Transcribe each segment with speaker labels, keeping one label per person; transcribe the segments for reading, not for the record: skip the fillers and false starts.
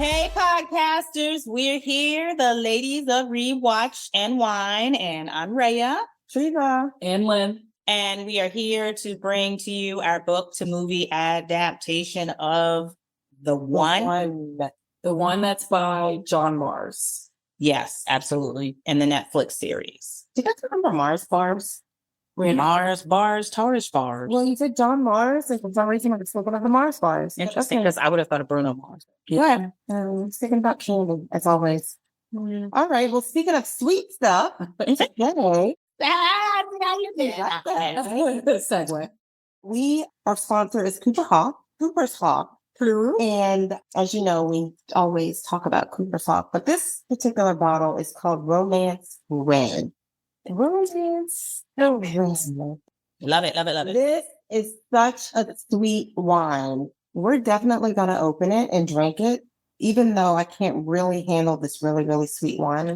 Speaker 1: Hey, podcasters, we're here, the ladies of Rewatch and Wine, and I'm Raya,
Speaker 2: Shiva,
Speaker 3: and Lynn.
Speaker 1: And we are here to bring to you our book to movie adaptation of The One.
Speaker 3: The one that's by John Mars.
Speaker 1: Yes, absolutely. And the Netflix series.
Speaker 2: Do you guys remember Mars Bars?
Speaker 1: Mars Bars, Taurus Bars.
Speaker 2: Well, you said John Mars, and for some reason I was thinking of the Mars Bars.
Speaker 1: Interesting, because I would have thought of Bruno Mars.
Speaker 2: Yeah, speaking about candy, as always. All right, well, speaking of sweet stuff, yay.
Speaker 3: Segue.
Speaker 2: Our sponsor is Cooper's Hawk. And as you know, we always talk about Cooper's Hawk, but this particular bottle is called Romance Red. Romance Red.
Speaker 1: Love it, love it, love it.
Speaker 2: This is such a sweet wine. We're definitely going to open it and drink it, even though I can't really handle this really, really sweet wine.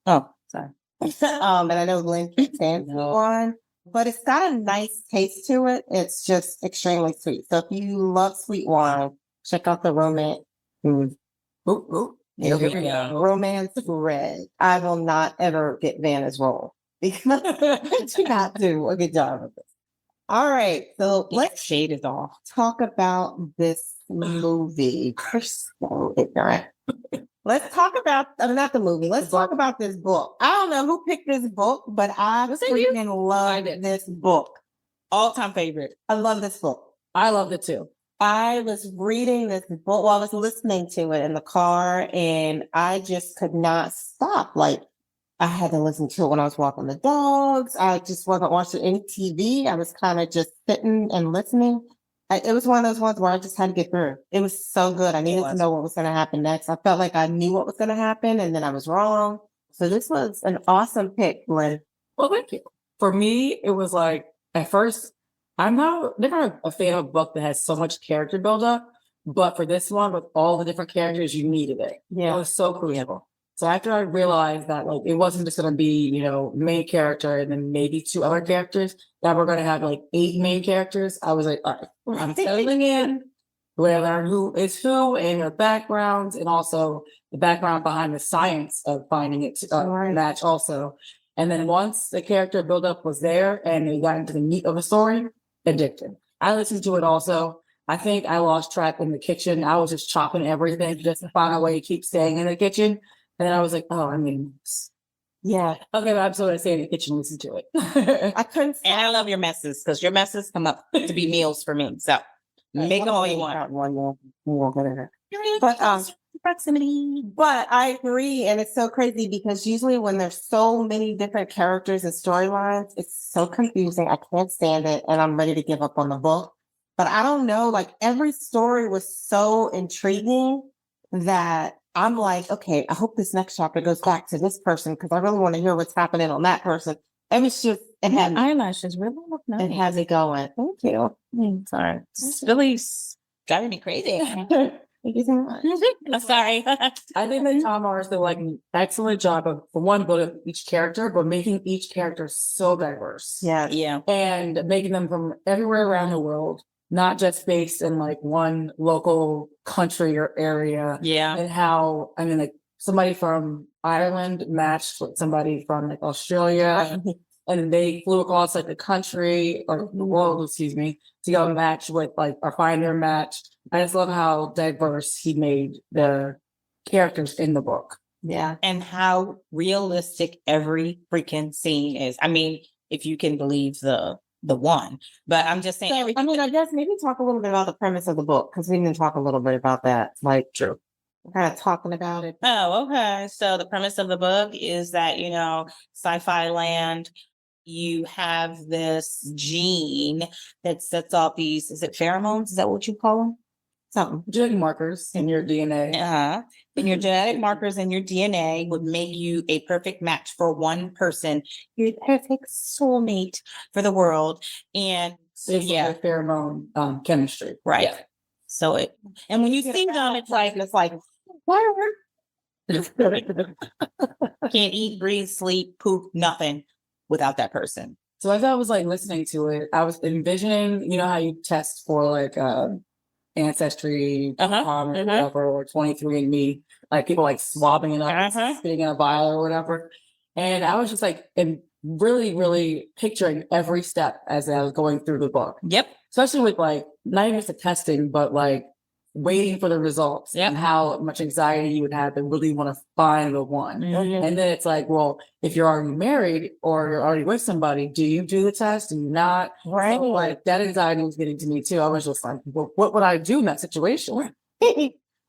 Speaker 1: Oh, sorry.
Speaker 2: And I know Lynn can't stand wine, but it's got a nice taste to it. It's just extremely sweet. So if you love sweet wine, check out the Romance.
Speaker 1: Here we go.
Speaker 2: Romance Red. I will not ever get Vanna's role because I do not do a good job of this. All right, so let's
Speaker 1: shade it off.
Speaker 2: Talk about this movie. We're so ignorant. Let's talk about, not the movie. Let's talk about this book. I don't know who picked this book, but I freaking love this book.
Speaker 1: All-time favorite.
Speaker 2: I love this book.
Speaker 3: I loved it too.
Speaker 2: I was reading this book while I was listening to it in the car, and I just could not stop. Like, I had to listen to it when I was walking the dogs. I just wasn't watching any TV. I was kind of just sitting and listening. It was one of those ones where I just had to get through. It was so good. I needed to know what was going to happen next. I felt like I knew what was going to happen, and then I was wrong. So this was an awesome pick, Lynn.
Speaker 3: Well, thank you. For me, it was like, at first, I'm never a fan of a book that has so much character buildup, but for this one, with all the different characters, you needed it.
Speaker 2: Yeah.
Speaker 3: It was so crucial. So after I realized that, like, it wasn't just going to be, main character and then maybe two other characters, that we're going to have like 8 main characters, I was like, all right, I'm settling in. We're learn who is who and their backgrounds, and also the background behind the science of finding it to match also. And then once the character buildup was there and they got into the meat of the story, addicted. I listened to it also. I think I lost track in the kitchen. I was just chopping everything just to find a way to keep staying in the kitchen. And then I was like, oh, I mean,
Speaker 2: yeah.
Speaker 3: Okay, but I'm still going to stay in the kitchen and listen to it.
Speaker 2: I couldn't.
Speaker 1: And I love your messes, because your messes come up to be meals for me. So make them all you want.
Speaker 2: One more. But
Speaker 1: proximity.
Speaker 2: But I agree, and it's so crazy because usually when there's so many different characters and storylines, it's so confusing. I can't stand it, and I'm ready to give up on the book. But I don't know, like every story was so intriguing that I'm like, okay, I hope this next chapter goes back to this person because I really want to hear what's happening on that person. And it's just, it had
Speaker 1: eyelashes really look nice.
Speaker 2: It has it going. Thank you.
Speaker 1: Sorry. It's really driving me crazy.
Speaker 2: Thank you so much.
Speaker 1: I'm sorry.
Speaker 3: I think that Tom Mars did like an excellent job of, for one, building each character, but making each character so diverse.
Speaker 2: Yeah.
Speaker 1: Yeah.
Speaker 3: And making them from everywhere around the world, not just based in like one local country or area.
Speaker 1: Yeah.
Speaker 3: And how, I mean, like somebody from Ireland matched with somebody from like Australia. And they flew across like the country or the world, excuse me, to go match with like or find their match. I just love how diverse he made the characters in the book.
Speaker 2: Yeah.
Speaker 1: And how realistic every freaking scene is. I mean, if you can believe the one, but I'm just saying.
Speaker 2: So, I mean, I guess maybe talk a little bit about the premise of the book because we didn't talk a little bit about that. Like,
Speaker 1: true.
Speaker 2: We're kind of talking about it.
Speaker 1: Oh, okay. So the premise of the book is that, sci-fi land, you have this gene that sets off these, is it pheromones? Is that what you call them?
Speaker 2: Something.
Speaker 3: Genetic markers in your DNA.
Speaker 1: And your genetic markers in your DNA would make you a perfect match for one person. You're the perfect soulmate for the world. And
Speaker 3: It's like pheromone chemistry.
Speaker 1: Right.
Speaker 3: Yeah.
Speaker 1: So and when you see them, it's like, why can't eat, breathe, sleep, poop, nothing without that person.
Speaker 3: So as I was like listening to it, I was envisioning, how you test for like Ancestry,
Speaker 1: Uh-huh,
Speaker 3: or
Speaker 1: mhm.
Speaker 3: whatever, or 23andMe, like people like swabbing it up,
Speaker 1: Uh-huh.
Speaker 3: spitting in a vial or whatever. And I was just like, and really, really picturing every step as I was going through the book,
Speaker 1: Yep.
Speaker 3: especially with like not even just the testing, but like waiting for the results
Speaker 1: Yep.
Speaker 3: and how much anxiety you would have to really want to find the one.
Speaker 1: Mhm.
Speaker 3: And then it's like, well, if you're already married or you're already with somebody, do you do the test? Do you not?
Speaker 2: Right.
Speaker 3: So, like that anxiety was getting to me too. I was just like, well, what would I do in that situation?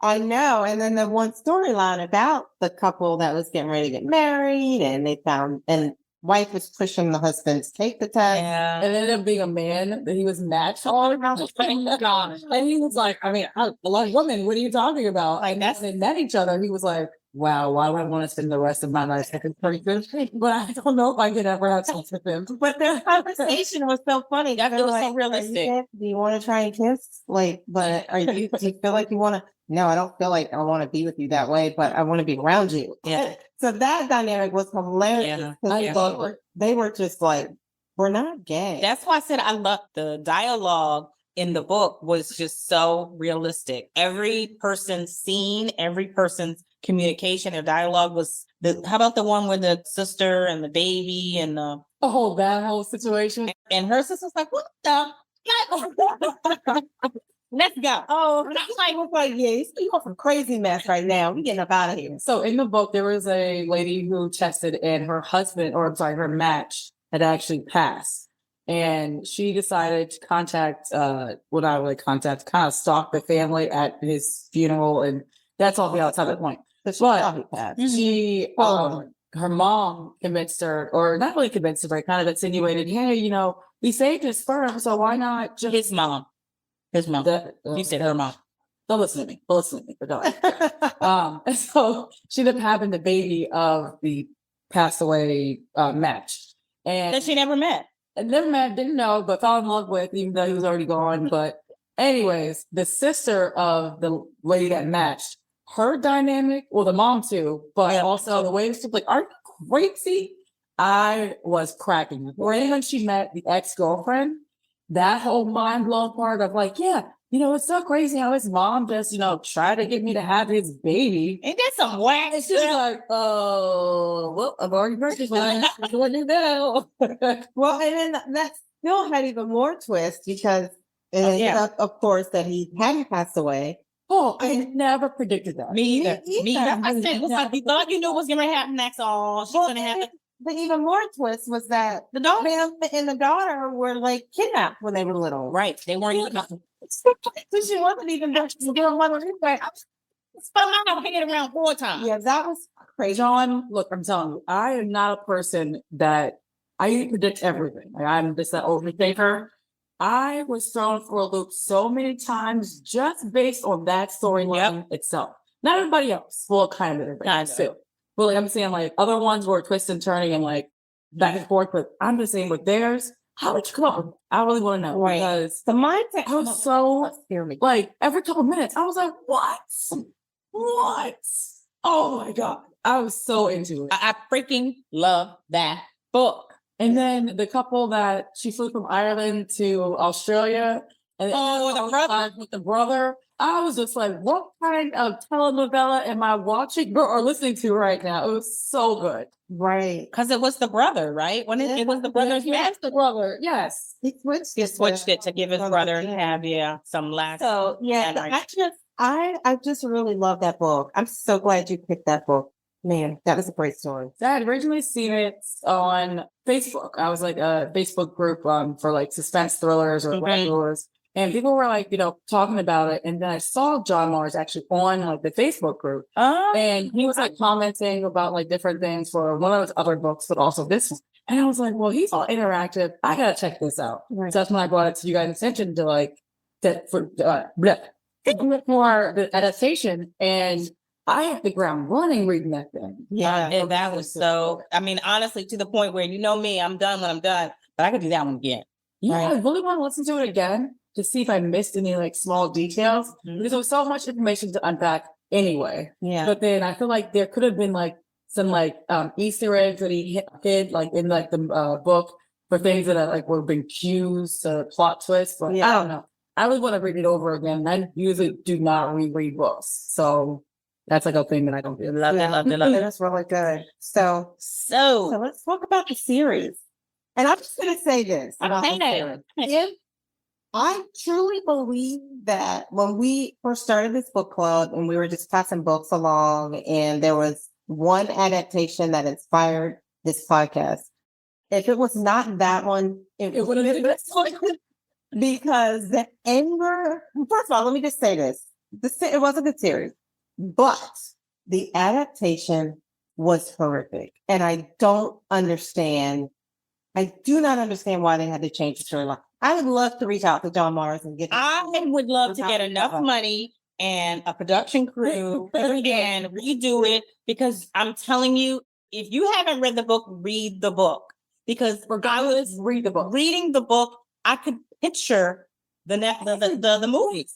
Speaker 2: I know. And then the one storyline about the couple that was getting ready to get married and they found, and wife was pushing the husband to take the test.
Speaker 1: Yeah.
Speaker 3: And it ended up being a man that he was matched all around. And he was like, I mean, I love women. What are you talking about? Like that's they met each other. He was like, wow, why would I want to spend the rest of my life with this person? But I don't know if I could ever have sex with him.
Speaker 2: But their conversation was so funny.
Speaker 1: That
Speaker 2: They're
Speaker 1: was so
Speaker 2: like, "Are you
Speaker 1: realistic."
Speaker 2: kidding? Do you want to try and kiss? Like, but do you feel like you want to? No, I don't feel like I want to be with you that way, but I want to be around you.
Speaker 1: Yeah.
Speaker 2: So that dynamic was hilarious.
Speaker 1: Yeah.
Speaker 2: 'Cause
Speaker 3: I love it.
Speaker 2: they were just like, we're not gay.
Speaker 1: That's why I said I love the dialogue in the book was just so realistic. Every person's scene, every person's communication or dialogue was how about the one with the sister and the baby and
Speaker 3: That whole situation.
Speaker 1: and her sister's like, what the? Let's go.
Speaker 2: Oh, I was like, yeah, you on some crazy mess right now. We getting up out of here.
Speaker 3: So in the book, there was a lady who tested and her husband, or I'm sorry, her match had actually passed. And she decided to contact, kind of stalk the family at his funeral. And that's all outside the point. But she, her mom convinced her, or not really convinced her, but kind of insinuated, hey, we saved his sperm, so why not just
Speaker 1: His mom. His mom. You said her mom.
Speaker 3: Don't listen to me. Don't listen to me. But don't. And so she ended up having the baby of the passed away match. And
Speaker 1: That she never met.
Speaker 3: never met, didn't know, but fell in love with, even though he was already gone. But anyways, the sister of the lady that matched, her dynamic, well, the mom too, but also the way she was like, are you crazy? I was cracking. Right when she met the ex-girlfriend, that whole mind-blown part of like, yeah, it's so crazy how his mom just, tried to get me to have his baby.
Speaker 1: Ain't that some whack?
Speaker 3: It's just like, oh, well, I've already purchased mine. What do I do now?
Speaker 2: Well, and then that still had even more twist because it ended up, of course, that he hadn't passed away.
Speaker 3: Oh, I never predicted that.
Speaker 1: Me either.
Speaker 2: Me either.
Speaker 1: I said, you thought you knew what's going to happen next. Oh, she's going to happen.
Speaker 2: The even more twist was that
Speaker 1: The dog.
Speaker 2: him and the daughter were like kidnapped when they were little.
Speaker 1: Right. They weren't even.
Speaker 2: So she wasn't even there to give him one of his back.
Speaker 1: Spun my head around 4 times.
Speaker 2: Yeah, that was crazy.
Speaker 3: John, look, I'm telling you, I am not a person that I predict everything. Like, I'm just that overthinker. I was thrown for a loop so many times just based on that storyline itself. Not everybody else. Well, kind of everybody else too. Well, like I'm saying, like other ones were twist and turning and like back and forth, but I'm just saying with theirs, how did you come up with it? I really want to know
Speaker 2: Right.
Speaker 3: because
Speaker 2: The mindset
Speaker 3: I was so
Speaker 2: scare me.
Speaker 3: like every couple minutes, I was like, what? What? Oh my God. I was so into it.
Speaker 1: I freaking love that book.
Speaker 3: And then the couple that she flew from Ireland to Australia and
Speaker 1: the brother.
Speaker 3: with the brother, I was just like, what kind of telenovela am I watching or listening to right now? It was so good.
Speaker 2: Right.
Speaker 1: Because it was the brother, right? When it was the brother's match.
Speaker 3: The brother, yes.
Speaker 2: He switched
Speaker 1: He switched it to give his brother and have some last.
Speaker 2: So yeah,
Speaker 1: Yeah,
Speaker 2: I just really love that book. I'm so glad you picked that book. Man, that was a great story.
Speaker 3: I had originally seen it on Facebook. I was like a Facebook group for like suspense thrillers or whatever it was. And people were like, talking about it. And then I saw John Mars actually on like the Facebook group.
Speaker 1: Oh,
Speaker 3: And he was like commenting about like different things for one of his other books, but also this one. And I was like, well, he's all interactive. I gotta check this out.
Speaker 2: Right.
Speaker 3: So that's when I brought it to you guys' attention to like that for the adaptation. And I hit the ground running reading that thing.
Speaker 2: Yeah.
Speaker 1: and that was so, I mean, honestly, to the point where me, I'm done when I'm done, but I could do that one again.
Speaker 3: Yeah,
Speaker 2: Right.
Speaker 3: I really want to listen to it again to see if I missed any like small details because there was so much information to unpack anyway.
Speaker 2: Yeah.
Speaker 3: But then I feel like there could have been like some like Easter eggs that he hid like in like the book for things that like were being cues, plot twists. But
Speaker 2: Yeah.
Speaker 3: I don't know. I would want to read it over again. I usually do not reread books. So that's like a thing that I don't do.
Speaker 1: Love it, love it, love
Speaker 2: It
Speaker 1: it.
Speaker 2: was really good. So
Speaker 1: So,
Speaker 2: let's talk about the series. And I'm just gonna say this about the
Speaker 1: Okay.
Speaker 2: series. If I truly believe that when we first started this book club and we were just passing books along and there was one adaptation that inspired this podcast, if it was not that one,
Speaker 3: It would have been this one.
Speaker 2: because the anger, first of all, let me just say this. It was a good series, but the adaptation was horrific. And I don't understand. I do not understand why they had to change the storyline. I would love to reach out to John Morris and get.
Speaker 1: I would love to get enough money and a production crew and redo it, because I'm telling you, if you haven't read the book, read the book. Because I was
Speaker 3: Read the book.
Speaker 1: reading the book, I could picture the movies,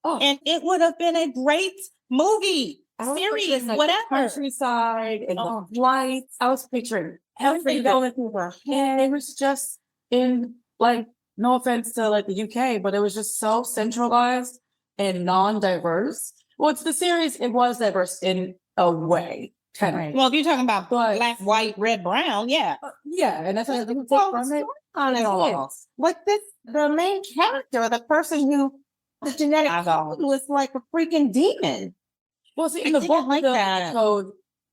Speaker 3: Oh,
Speaker 1: and it would have been a great movie,
Speaker 3: I was
Speaker 1: series,
Speaker 3: picturing, like, the
Speaker 1: whatever.
Speaker 3: countryside and
Speaker 1: Oh.
Speaker 3: the lights. I was picturing everything
Speaker 2: that-
Speaker 3: going through her head. It was just in, like, no offense to like the UK, but it was just so centralized and non-diverse. Well, it's the series, it was diverse in a way. Kind of.
Speaker 1: Well, if you're talking about
Speaker 3: But-
Speaker 1: black, white, red, brown, yeah.
Speaker 3: Yeah, and that's what I think
Speaker 2: Well,
Speaker 3: from it.
Speaker 2: on it all. Like this, the main character, the person who the genetic
Speaker 1: Eyeball.
Speaker 2: code was like a freaking demon.
Speaker 3: Well, see,
Speaker 1: I
Speaker 3: in the
Speaker 1: think I
Speaker 3: book,
Speaker 1: like
Speaker 3: the
Speaker 1: that.
Speaker 3: code,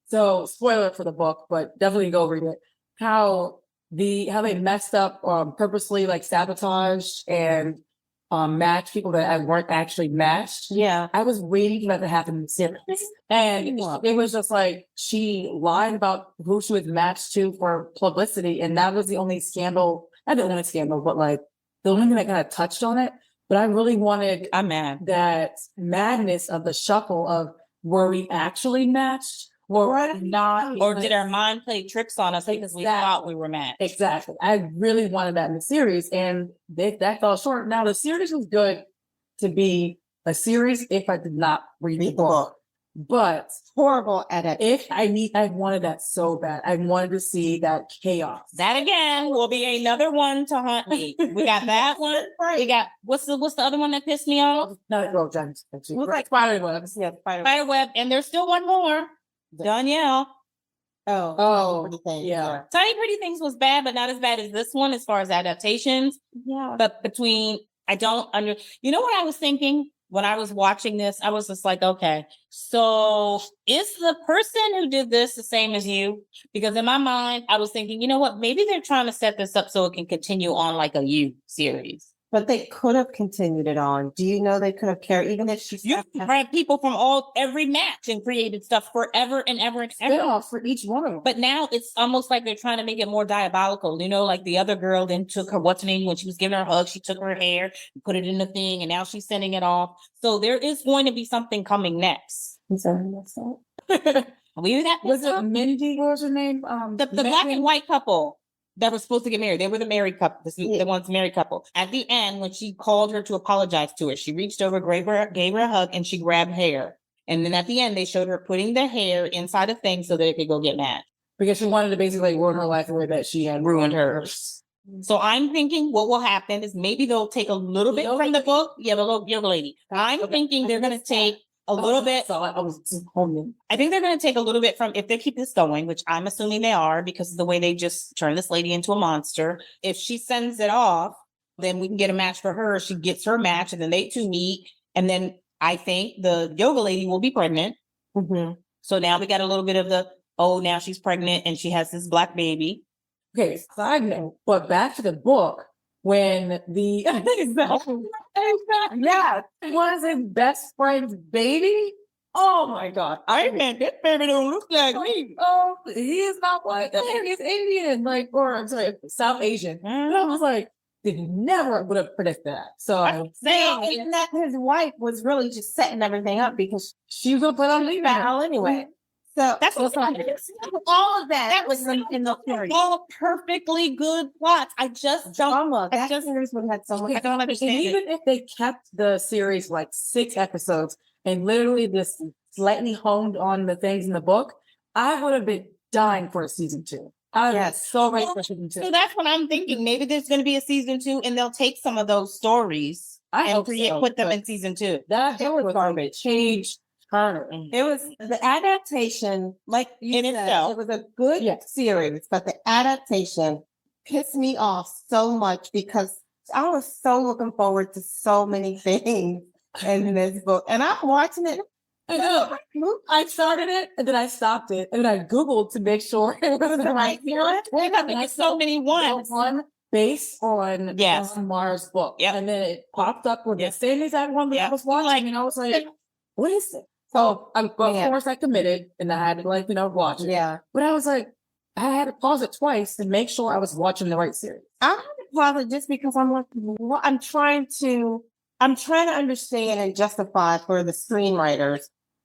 Speaker 3: so spoiler for the book, but definitely go read it. How they messed up, purposely like sabotaged and matched people that weren't actually matched.
Speaker 2: Yeah.
Speaker 3: I was waiting for that to happen in the series. And it was just like she lied about who she was matched to for publicity. And that was the only scandal, not the only scandal, but like the only thing that kind of touched on it. But I really wanted
Speaker 1: I'm mad.
Speaker 3: that madness of the shuffle of, were we actually matched? Were we not?
Speaker 1: Or did our mind play tricks on us because we
Speaker 3: Exactly.
Speaker 1: thought we were mad?
Speaker 3: Exactly. I really wanted that in the series, and that fell short. Now the series was good to be a series if I did not read the book. But
Speaker 2: Horrible adaptation.
Speaker 3: I wanted that so bad. I wanted to see that chaos.
Speaker 1: That again will be another one to haunt me. We got that one. We got what's the other one that pissed me off?
Speaker 3: No, well, James.
Speaker 2: It was like
Speaker 3: Spiderwebs.
Speaker 2: Yeah, Spider.
Speaker 1: Spiderweb, and there's still one more. Danielle.
Speaker 3: Oh,
Speaker 2: pretty thing.
Speaker 3: yeah.
Speaker 1: Tiny Pretty Things was bad, but not as bad as this one as far as adaptations.
Speaker 2: Yeah.
Speaker 1: But you know what I was thinking when I was watching this? I was just like, okay, so is the person who did this the same as you? Because in my mind, I was thinking, you know what? Maybe they're trying to set this up so it can continue on like a You series.
Speaker 2: But they could have continued it on. Do you know they could have carried, even if she's
Speaker 1: You had people from every match and created stuff forever and ever and ever.
Speaker 3: Spin-off for each one of them.
Speaker 1: But now it's almost like they're trying to make it more diabolical. You know, like the other girl then took her, what's her name, when she was giving her a hug, she took her hair and put it in the thing, and now she's sending it off. So there is going to be something coming next. We that
Speaker 3: Was it Mindy? What was her name?
Speaker 1: the black and white couple that was supposed to get married. They were the married couple, the one's married couple. At the end, when she called her to apologize to her, she reached over, gave her a hug, and she grabbed hair. And then at the end, they showed her putting the hair inside a thing so that it could go get mad.
Speaker 3: Because she wanted to basically ruin her life the way that she had
Speaker 1: Ruined hers. So I'm thinking what will happen is maybe they'll take a little bit from the book. Yeah, the little yoga lady. I'm thinking they're going to take a little bit.
Speaker 3: So I was just holding.
Speaker 1: I think they're going to take a little bit from, if they keep this going, which I'm assuming they are because of the way they just turned this lady into a monster. If she sends it off, then we can get a match for her. She gets her match and then they two meet. And then I think the yoga lady will be pregnant.
Speaker 2: Mm-hmm.
Speaker 1: So now we got a little bit of now she's pregnant and she has this black baby.
Speaker 3: Okay, side note, but back to the book, when the yeah, was his best friend's baby. Oh my god!
Speaker 1: This baby don't look like me.
Speaker 3: Oh, he is not white. He's Indian, like, or I'm sorry, South Asian. And I was like, never would have predicted that. So
Speaker 1: I'm saying
Speaker 2: And that his wife was really just setting everything up because
Speaker 3: she was gonna put on leave
Speaker 2: Val anyway. So
Speaker 1: that's what's
Speaker 2: all of that was in the theory.
Speaker 1: all perfectly good plots. I just don't.
Speaker 2: Drama.
Speaker 1: I
Speaker 2: That
Speaker 1: just-
Speaker 2: series would have had so much.
Speaker 1: I don't understand it.
Speaker 3: Even if they kept the series like 6 episodes and literally just slightly honed on the things in the book, I would have been dying for a season 2. I was so ready for season 2.
Speaker 1: So that's what I'm thinking. Maybe there's going to be a season 2 and they'll take some of those stories
Speaker 3: I
Speaker 1: and
Speaker 3: hope so,
Speaker 1: put them
Speaker 3: but
Speaker 1: in season 2.
Speaker 3: that was garbage. Change Turner.
Speaker 2: It was the adaptation, like you
Speaker 1: In
Speaker 2: said,
Speaker 1: itself.
Speaker 2: it was a good
Speaker 3: Yes.
Speaker 2: series, but the adaptation pissed me off so much because I was so looking forward to so many things in this book. And I'm watching it.
Speaker 3: I know. I started it and then I stopped it and then I Googled to make sure it was the right one.
Speaker 1: Because there's so many ones.
Speaker 3: One based on
Speaker 1: Yes.
Speaker 3: John Mars' book.
Speaker 1: Yep.
Speaker 3: And then it popped up with
Speaker 1: Yep.
Speaker 3: the same exact one that
Speaker 1: Yep.
Speaker 3: I was watching and I was like, what is it? So of
Speaker 2: Yeah.
Speaker 3: course I committed and I had to like, watch it.
Speaker 2: Yeah.
Speaker 3: But I was like, I had to pause it twice to make sure I was watching the right series.
Speaker 2: I had to pause it just because I'm like, what I'm trying to understand and justify for the screenwriters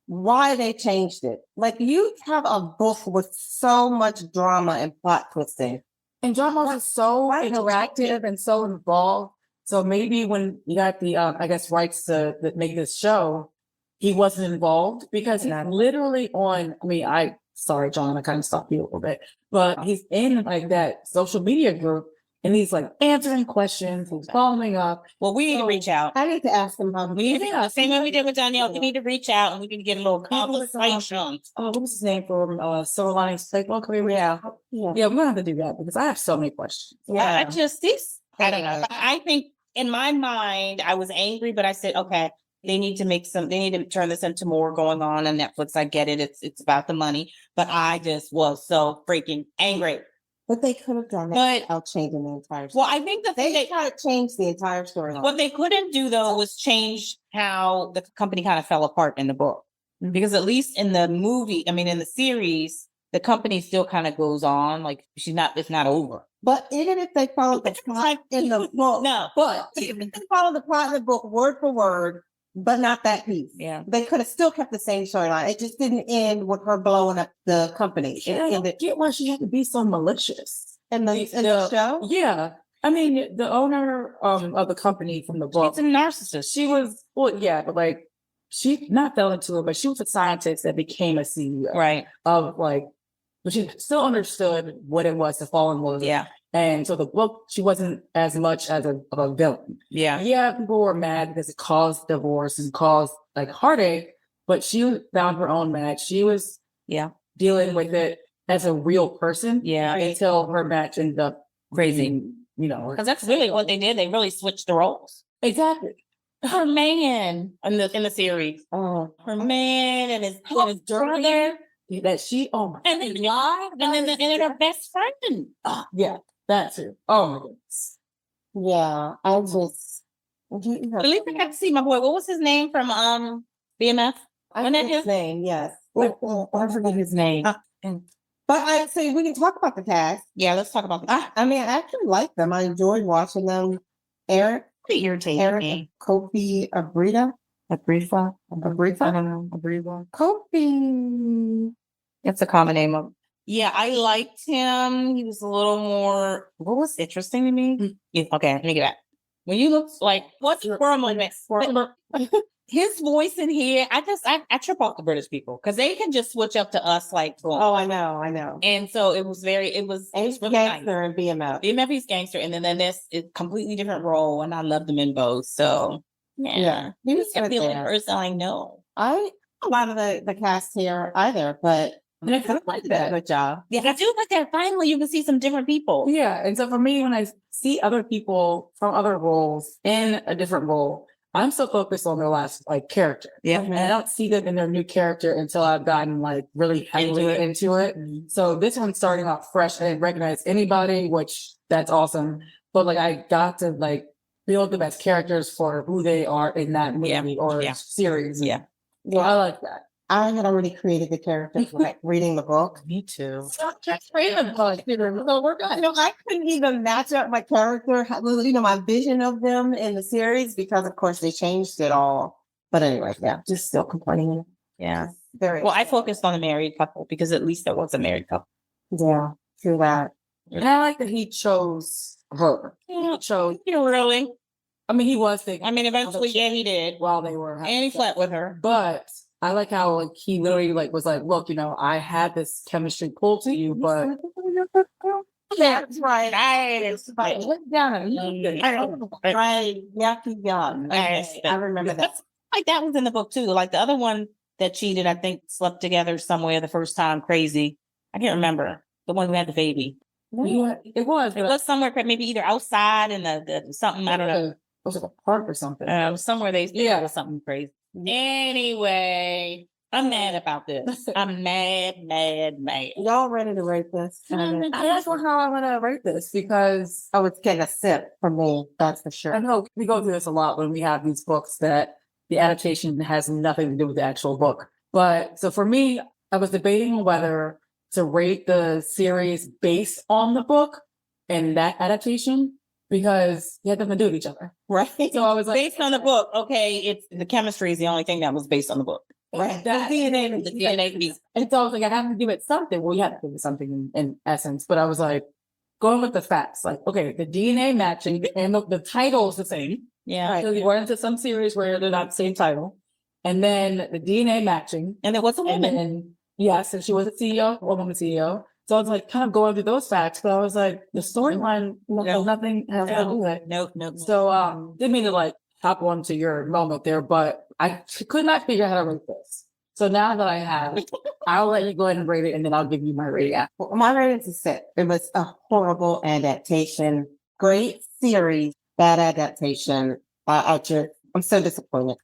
Speaker 2: why they changed it. Like you have a book with so much drama and plot twisting.
Speaker 3: And John Mars is so interactive and so involved. So maybe when you got the, I guess, rights to make this show, he wasn't involved because he's literally on. I mean, sorry, John, I kind of stopped you a little bit, but he's in like that social media group and he's like answering questions, he's following up.
Speaker 1: Well, we need to reach out.
Speaker 2: I need to ask them how
Speaker 1: We need to, same way we did with Danielle, we need to reach out and we can get a little conversation.
Speaker 3: Oh, what was his name from Silver Linings Playbook?
Speaker 2: Yeah.
Speaker 3: Yeah, we're gonna have to do that because I have so many questions.
Speaker 1: I just, I don't know. I think in my mind, I was angry, but I said, okay, they need to turn this into more going on Netflix. I get it. It's about the money, but I just was so freaking angry.
Speaker 2: But they could have done that without changing the entire story.
Speaker 1: Well, I think the thing
Speaker 2: They tried to change the entire story.
Speaker 1: what they couldn't do though was change how the company kind of fell apart in the book. Because at least in the movie, I mean, in the series, the company still kind of goes on. Like it's not over.
Speaker 2: But even if they followed the plot in the book,
Speaker 1: No.
Speaker 2: but if they followed the plot in the book word for word, but not that piece.
Speaker 1: Yeah.
Speaker 2: They could have still kept the same storyline. It just didn't end with her blowing up the company. It
Speaker 3: I don't
Speaker 2: ended
Speaker 3: get why she had to be so malicious.
Speaker 2: in the show.
Speaker 3: Yeah. I mean, the owner of the company from the book,
Speaker 1: She's a narcissist.
Speaker 3: she was, well, yeah, but like, she not fell into it, but she was a scientist that became a CEO
Speaker 1: Right.
Speaker 3: of like, but she still understood what it was to fall in love.
Speaker 1: Yeah.
Speaker 3: And so the book, she wasn't as much as of a villain.
Speaker 1: Yeah.
Speaker 3: Yeah, people were mad because it caused divorce and caused like heartache, but she found her own match. She was dealing with it as a real person.
Speaker 1: Yeah.
Speaker 3: Until her match ended up
Speaker 1: Crazy.
Speaker 3: Because
Speaker 1: that's really what they did. They really switched the roles.
Speaker 3: Exactly.
Speaker 1: Her man in the series.
Speaker 2: Oh,
Speaker 1: Her man and his brother.
Speaker 3: That she, oh my
Speaker 1: And then and her best friend.
Speaker 3: God. Yeah, that too. Oh my goodness.
Speaker 2: yeah. I just.
Speaker 1: At least I got to see my boy. What was his name from BMF?
Speaker 2: I
Speaker 1: Wasn't that
Speaker 2: forget
Speaker 1: his-
Speaker 2: his name, yes.
Speaker 3: I forget his name.
Speaker 2: But I say we can talk about the cast.
Speaker 1: Yeah, let's talk about that.
Speaker 2: I mean, I actually like them. I enjoyed watching them. Eric
Speaker 1: Pretty irritating me.
Speaker 2: Kofi Abrita.
Speaker 1: Abrifa. I
Speaker 2: Abrifa.
Speaker 1: don't know. Abrifa.
Speaker 2: Kofi.
Speaker 1: It's a common name of. Yeah, I liked him. He was a little more. What was interesting to me? Yeah, okay, let me get back. When you look like what's for a moment, his voice in here, I trip off the British people because they can just switch up to us like boom.
Speaker 2: Oh, I know.
Speaker 1: And so it was really
Speaker 2: He's
Speaker 1: really nice.
Speaker 2: gangster and BMF.
Speaker 1: BMF he's gangster, and then this is completely different role, and I loved him in both. So yeah,
Speaker 2: He was
Speaker 1: I
Speaker 2: good
Speaker 1: feel like
Speaker 2: there.
Speaker 1: person I know.
Speaker 2: I a lot of the cast here either, but
Speaker 3: And I kind of like that.
Speaker 2: good job.
Speaker 1: Yeah, I do like that. Finally, you can see some different people.
Speaker 3: Yeah. And so for me, when I see other people from other roles in a different role, I'm so focused on their last like character.
Speaker 1: Yeah.
Speaker 3: And I don't see them in their new character until I've gotten like really heavily into it. So this one's starting off fresh. I didn't recognize anybody, which that's awesome. But like I got to like build them as characters for who they are in that movie or series.
Speaker 1: Yeah.
Speaker 3: Yeah, I like that.
Speaker 2: I had already created the characters like reading the book.
Speaker 1: Me too.
Speaker 3: So we're good.
Speaker 2: I couldn't even match up my character, my vision of them in the series because, of course, they changed it all. But anyway, yeah, just still complaining.
Speaker 1: Yeah.
Speaker 2: Very
Speaker 1: Well, I focused on a married couple because at least there was a married couple.
Speaker 2: yeah, true that.
Speaker 3: And I like that he chose her. He chose.
Speaker 1: You really?
Speaker 3: I mean, he was thinking.
Speaker 1: I mean, eventually, yeah, he did.
Speaker 3: While they were having
Speaker 1: And he
Speaker 3: sex.
Speaker 1: slept with her.
Speaker 3: But I like how like he literally like was like, look, I had this chemistry pull to you, but
Speaker 2: That's right.
Speaker 1: Right.
Speaker 3: Went down.
Speaker 2: Right. Yucky young.
Speaker 1: Right.
Speaker 2: Okay, I remember that.
Speaker 1: Like that was in the book too. Like the other one that cheated, I think slept together somewhere the first time. Crazy. I can't remember the one who had the baby.
Speaker 3: It was.
Speaker 1: It was somewhere, maybe either outside in the something. I don't know.
Speaker 3: It was like a park or something.
Speaker 1: Somewhere they
Speaker 3: Yeah.
Speaker 1: it was something crazy. Anyway, I'm mad about this. I'm mad.
Speaker 2: Y'all ready to rate this?
Speaker 3: That's how I want to rate this because
Speaker 2: Oh, it's getting a sip from me. That's for
Speaker 3: I
Speaker 2: sure.
Speaker 3: know we go through this a lot when we have these books that the adaptation has nothing to do with the actual book. But so for me, I was debating whether to rate the series based on the book and that adaptation because they had nothing to do with each other.
Speaker 2: Right.
Speaker 3: So I was like,
Speaker 1: Based on the book, okay, it's the chemistry is the only thing that was based on the book.
Speaker 2: Right.
Speaker 3: That-
Speaker 1: The DNA piece.
Speaker 3: And so I was like, I have to give it something. Well, you have to give it something in essence. But I was like, going with the facts. Like, okay, the DNA matching and the title is the same.
Speaker 1: Yeah.
Speaker 2: Right.
Speaker 3: So you run into some series where they're not the same title. And then the DNA matching.
Speaker 1: And there was a
Speaker 3: And
Speaker 1: woman.
Speaker 3: then, yes, and she was a CEO, a woman CEO. So I was like, kind of going through those facts. But I was like, the storyline, nothing has to do with it.
Speaker 1: No.
Speaker 3: So, didn't mean to like hop onto your moment there, but I could not figure out how to rate this. So now that I have, I'll let you go ahead and rate it and then I'll give you my rating after.
Speaker 2: Well, my rating's a sip. It was a horrible adaptation. Great series, bad adaptation. I'm so disappointed.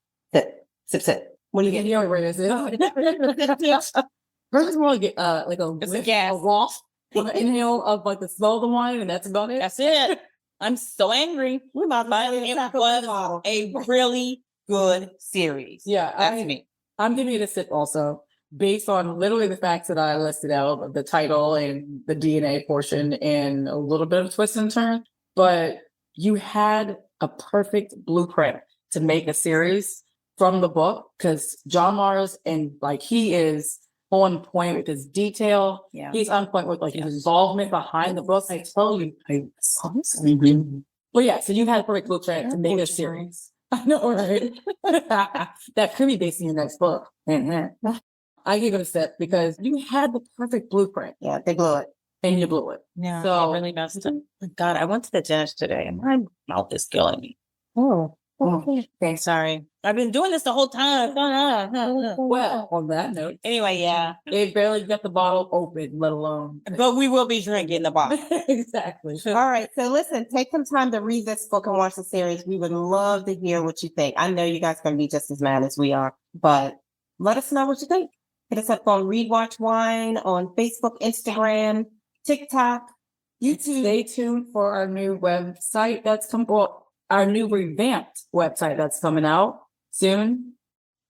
Speaker 2: Sip.
Speaker 3: When you get your rating, first of all, you get like a
Speaker 1: It's a
Speaker 3: whiff,
Speaker 1: gas.
Speaker 3: a waft, an inhale of like the smell of the wine, and that's about it.
Speaker 1: That's it. I'm so angry.
Speaker 2: We're about to
Speaker 1: But it was a really good series.
Speaker 3: Yeah,
Speaker 1: That's me.
Speaker 3: I'm giving it a sip also, based on literally the facts that I listed out, the title and the DNA portion and a little bit of twist and turn. But you had a perfect blueprint to make a series from the book because John Mars and like he is on point with his detail.
Speaker 1: Yeah.
Speaker 3: He's on point with like his involvement behind the book. I tell you, Well, yeah, so you had a perfect blueprint to make a series. I know, right? That could be based on your next book. I give it a sip because you had the perfect blueprint
Speaker 2: Yeah, they blew it.
Speaker 3: and you blew it.
Speaker 1: Yeah.
Speaker 3: So-
Speaker 1: It really messed up. God, I went to the dentist today and my mouth is killing me.
Speaker 2: Oh.
Speaker 3: Okay.
Speaker 1: Sorry. I've been doing this the whole time.
Speaker 3: Well, on that note,
Speaker 1: Anyway, yeah.
Speaker 3: they barely got the bottle open, let alone.
Speaker 1: But we will be drinking the bottle.
Speaker 3: Exactly.
Speaker 2: All right. So listen, take some time to read this book and watch the series. We would love to hear what you think. I know you guys are going to be just as mad as we are, but let us know what you think. Hit us up on Read Watch Wine on Facebook, Instagram, TikTok, YouTube.
Speaker 3: Stay tuned for our new website that's our new revamped website that's coming out soon.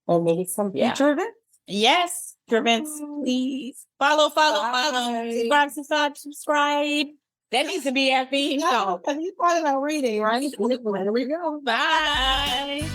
Speaker 2: And maybe some
Speaker 3: Yeah.
Speaker 2: future events.
Speaker 1: Yes. Prevents, please. Follow. Subscribe. That needs to be our theme.
Speaker 2: No, because you thought about reading, right?
Speaker 3: There we go.
Speaker 1: Bye.